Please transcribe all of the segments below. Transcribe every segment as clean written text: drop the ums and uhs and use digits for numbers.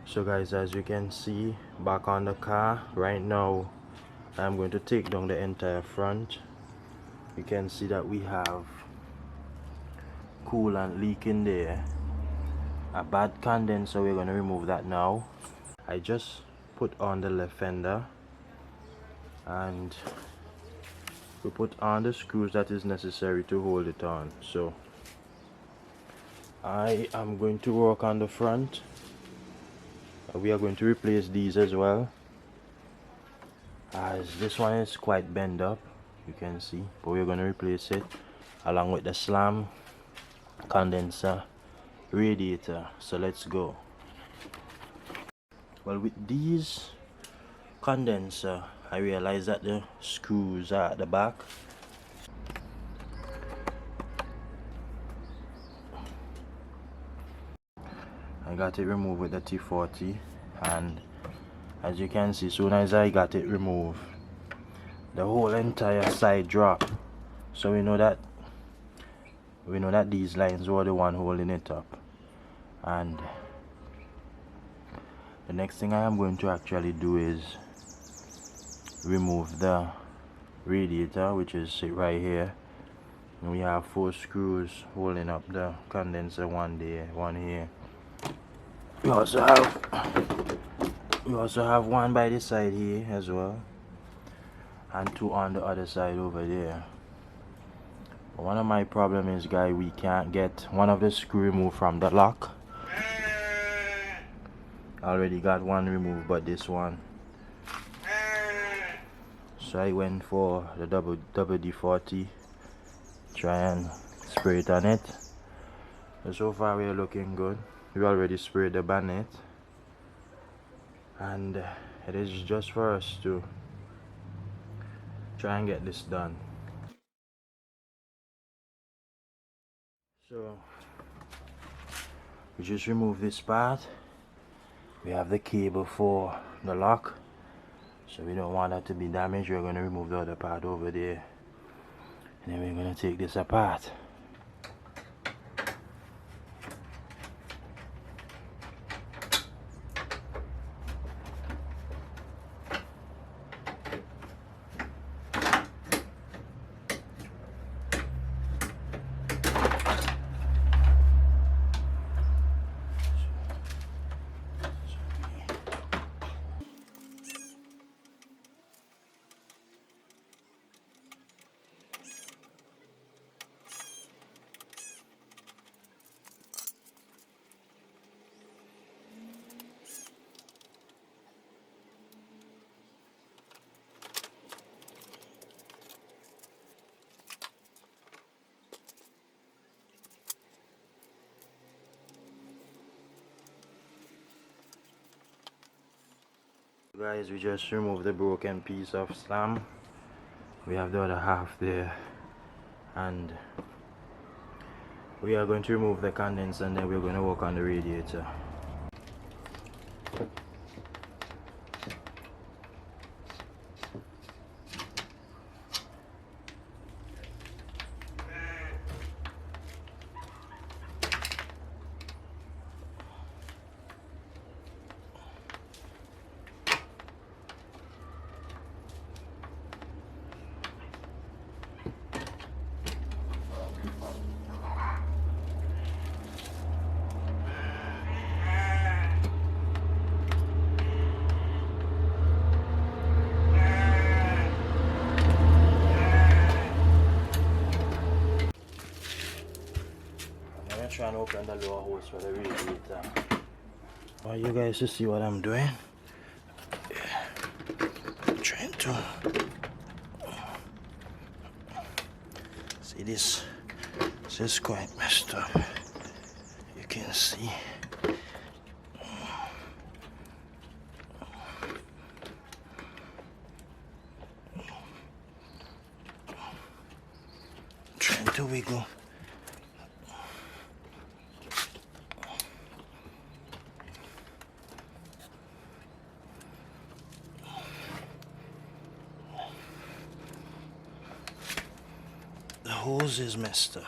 So guys, as you can see, back on the car right now, I'm going to take down the entire front. You can see that we have coolant leak in there, a bad condenser. We're going to remove that now. I just put on the left fender and we put on the screws that is necessary to hold it on. So I am going to work on the front. We are going to replace these as well, as this one is quite bent up, you can see, but we're going to replace it along with the slam, condenser, radiator. So let's go. Well, with these condenser, I realized that the screws are at the back. I got it removed with the T40, and as you can see, soon as I got it removed, the whole entire side dropped. So we know that these lines were the one holding it up. And the next thing I am going to actually do is remove the radiator, which is right here. And we have 4 screws holding up the condenser, one there, one here. We also have one by this side here as well, and 2 on the other side over there. But one of my problem is, guys, we can't get one of the screw removed from the lock. I already got one removed, but this one. So I went for the WD-40, try and spray it on it. And so far we're looking good. We already sprayed the bonnet, and it is just for us to try and get this done. So we just remove this part. We have the cable for the lock, so we don't want that to be damaged. We're going to remove the other part over there, and then we're going to take this apart. Guys, we just removed the broken piece of slam. We have the other half there, and we are going to remove the condenser, and then we're going to work on the radiator. Trying to open the lower hose for the radiator. I want you guys to see what I'm doing. I'm trying to see this. This is quite messed up. You can see. I'm trying to wiggle. The hose is messed up.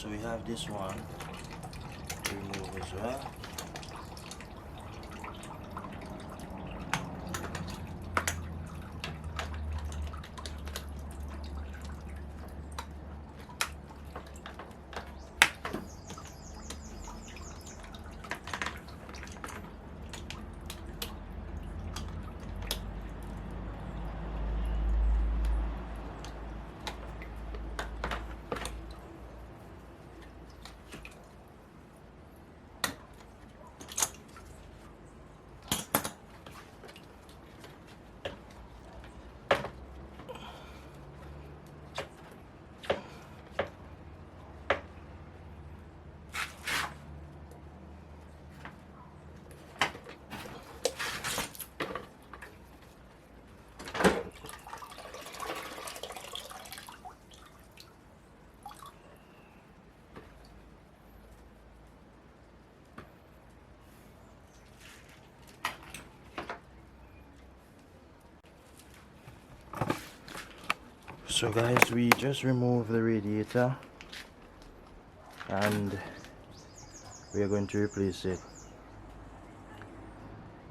so we have this one to remove as well. So guys, we just removed the radiator and we are going to replace it.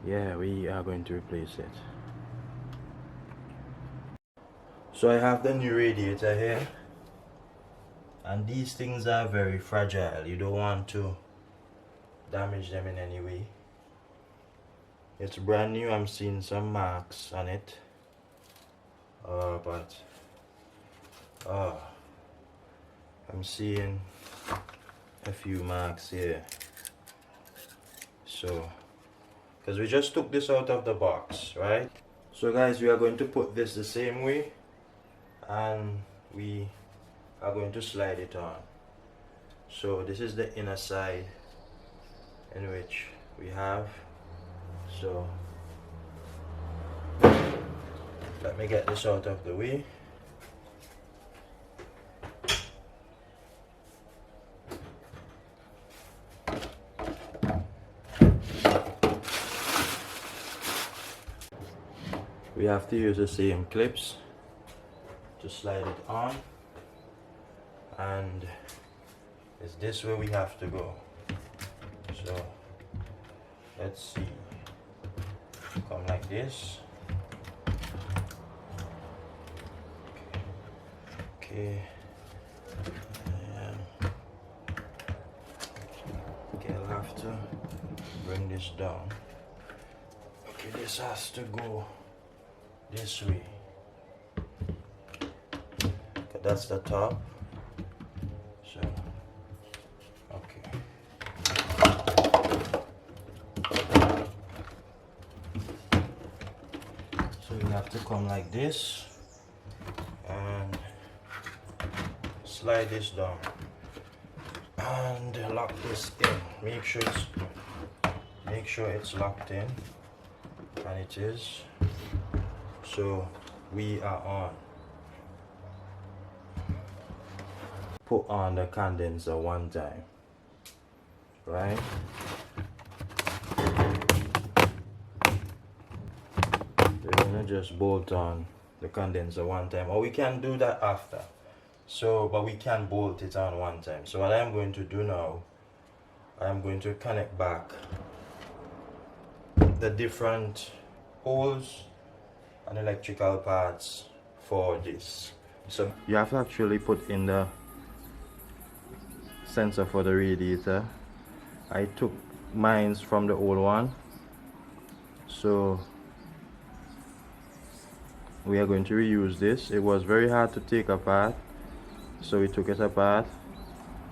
Yeah, we are going to replace it. So I have the new radiator here, and these things are very fragile. You don't want to damage them in any way. It's brand new. I'm seeing some marks on it, but I'm seeing a few marks here. So because we just took this out of the box, right? So guys, we are going to put this the same way and we are going to slide it on. So this is the inner side in which we have. So let me get this out of the way. We have to use the same clips to slide it on, and it's this way we have to go. So let's see, come like this. Okay, okay, I'll have to bring this down. Okay, this has to go this way. Okay, that's the top. So okay, so you have to come like this and slide this down and lock this in. Make sure it's locked in, and it is. So we are on. Put on the condenser one time, right? We're gonna just bolt on the condenser one time, or we can do that after. So, but we can bolt it on one time. So what I'm going to do now, I'm going to connect back the different holes and electrical parts for this. So you have to actually put in the sensor for the radiator. I took mines from the old one, so we are going to reuse this. It was very hard to take apart, so we took it apart.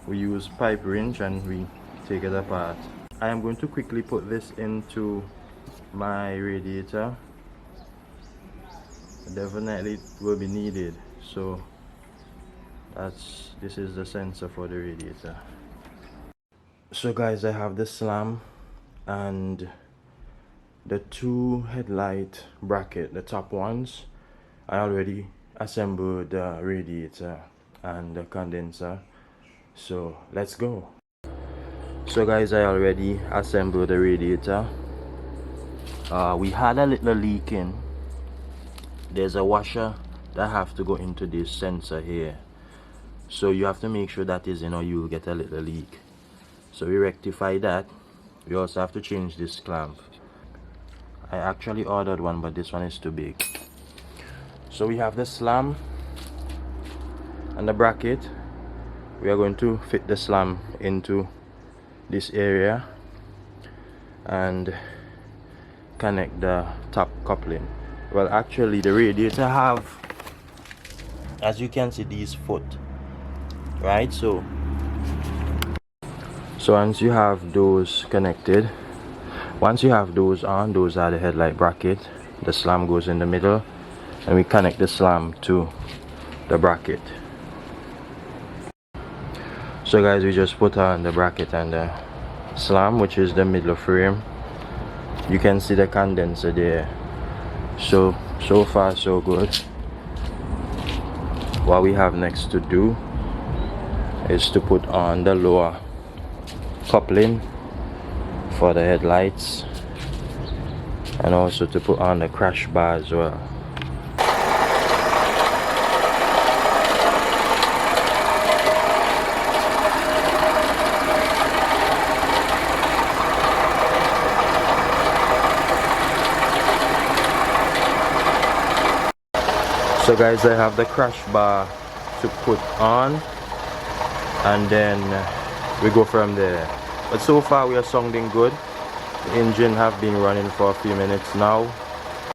We use pipe wrench and we take it apart. I am going to quickly put this into my radiator. Definitely will be needed. So this is the sensor for the radiator. So guys, I have the slam and the two headlight bracket, the top ones. I already assembled the radiator and the condenser, so let's go. So guys, I already assembled the radiator. We had a little leak in. There's a washer that have to go into this sensor here, so you have to make sure that is in, or you will get a little leak. So we rectify that. We also have to change this clamp. I actually ordered one, but this one is too big. So we have the slam and the bracket. We are going to fit the slam into this area and connect the top coupling. Well, actually the radiator have, as you can see, these foot, right? So once you have those connected, once you have those on, those are the headlight bracket. The slam goes in the middle and we connect the slam to the bracket. So guys, we just put on the bracket and the slam, which is the middle frame. You can see the condenser there. So far so good. What we have next to do is to put on the lower coupling for the headlights, and also to put on the crash bar as well. So guys, I have the crash bar to put on, and then we go from there. But so far we are sounding good. The engine have been running for a few minutes now.